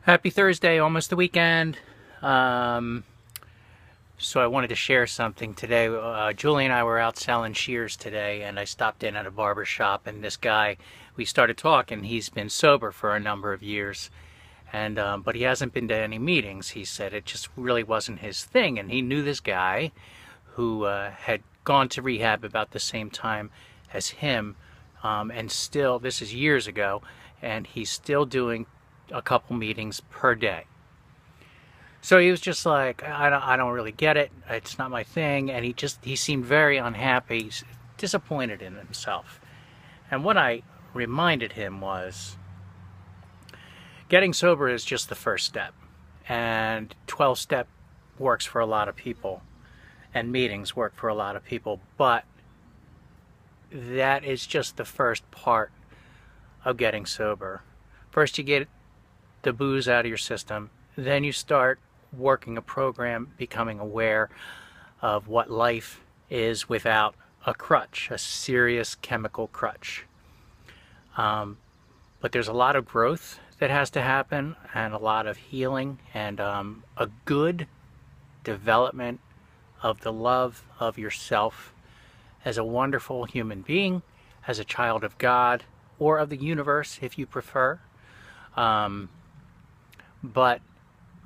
Happy Thursday, almost the weekend. So I wanted to share something today. Julie and I were out selling shears today, and I stopped in at a barber shop, and this guy, we started talking. He's been sober for a number of years, and but he hasn't been to any meetings. He said it just really wasn't his thing, and he knew this guy who had gone to rehab about the same time as him, and still, this is years ago, and he's still doing a couple meetings per day. So he was just like, I don't really get it. It's not my thing. And he seemed very unhappy, disappointed in himself. And what I reminded him was, getting sober is just the first step. And 12-step works for a lot of people. And meetings work for a lot of people. But that is just the first part of getting sober. First you get the booze out of your system, then you start working a program, becoming aware of what life is without a crutch, a serious chemical crutch. But there's a lot of growth that has to happen, and a lot of healing, and a good development of the love of yourself as a wonderful human being, as a child of God, or of the universe if you prefer. But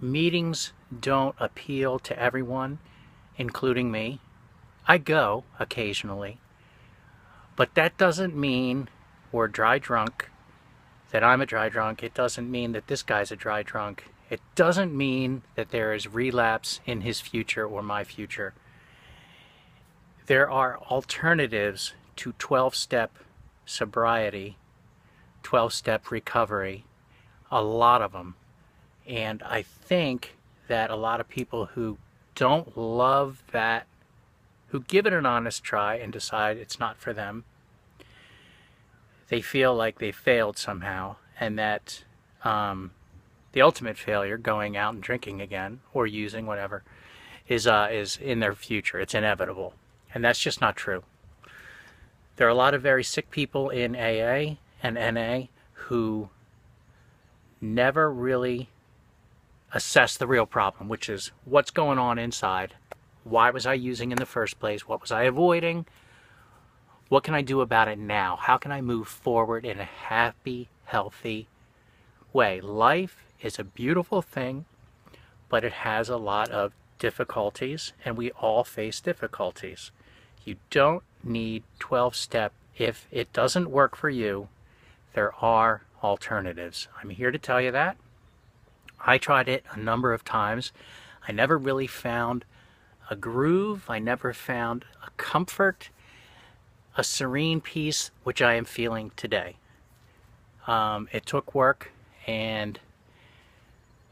meetings don't appeal to everyone, including me. I go occasionally, but that doesn't mean we're dry drunk, that I'm a dry drunk. It doesn't mean that this guy's a dry drunk. It doesn't mean that there is relapse in his future or my future. There are alternatives to 12-step sobriety, 12-step recovery, a lot of them. And I think that a lot of people who don't love that, who give it an honest try and decide it's not for them, they feel like they failed somehow, and that the ultimate failure, going out and drinking again or using whatever, is in their future. It's inevitable. And that's just not true. There are a lot of very sick people in AA and NA who never really assess the real problem, which is what's going on inside. Why was I using in the first place? What was I avoiding? What can I do about it now? How can I move forward in a happy, healthy way? Life is a beautiful thing, but it has a lot of difficulties, and we all face difficulties. You don't need 12-step. If it doesn't work for you, there are alternatives. I'm here to tell you that. I tried it a number of times. I never really found a groove. I never found a comfort, a serene peace, which I am feeling today. It took work, and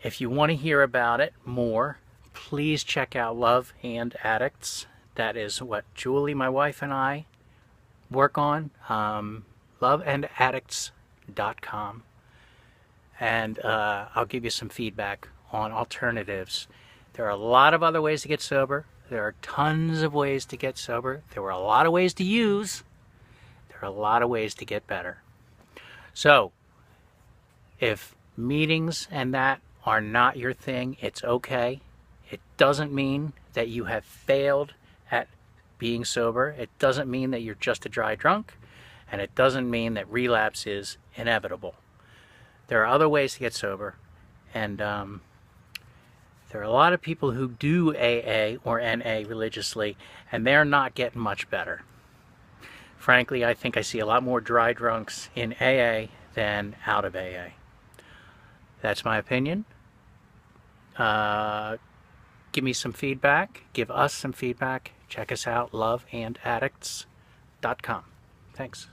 if you want to hear about it more, please check out Love and Addicts. That is what Julie, my wife, and I work on. loveandaddicts.com. And I'll give you some feedback on alternatives. There are a lot of other ways to get sober. There are tons of ways to get sober. There are a lot of ways to use. There are a lot of ways to get better. So, if meetings and that are not your thing, it's okay. It doesn't mean that you have failed at being sober. It doesn't mean that you're just a dry drunk. And it doesn't mean that relapse is inevitable. There are other ways to get sober, and there are a lot of people who do AA or NA religiously, and they're not getting much better. Frankly, I think I see a lot more dry drunks in AA than out of AA. That's my opinion. Give me some feedback. Give us some feedback. Check us out, loveandaddicts.com. Thanks.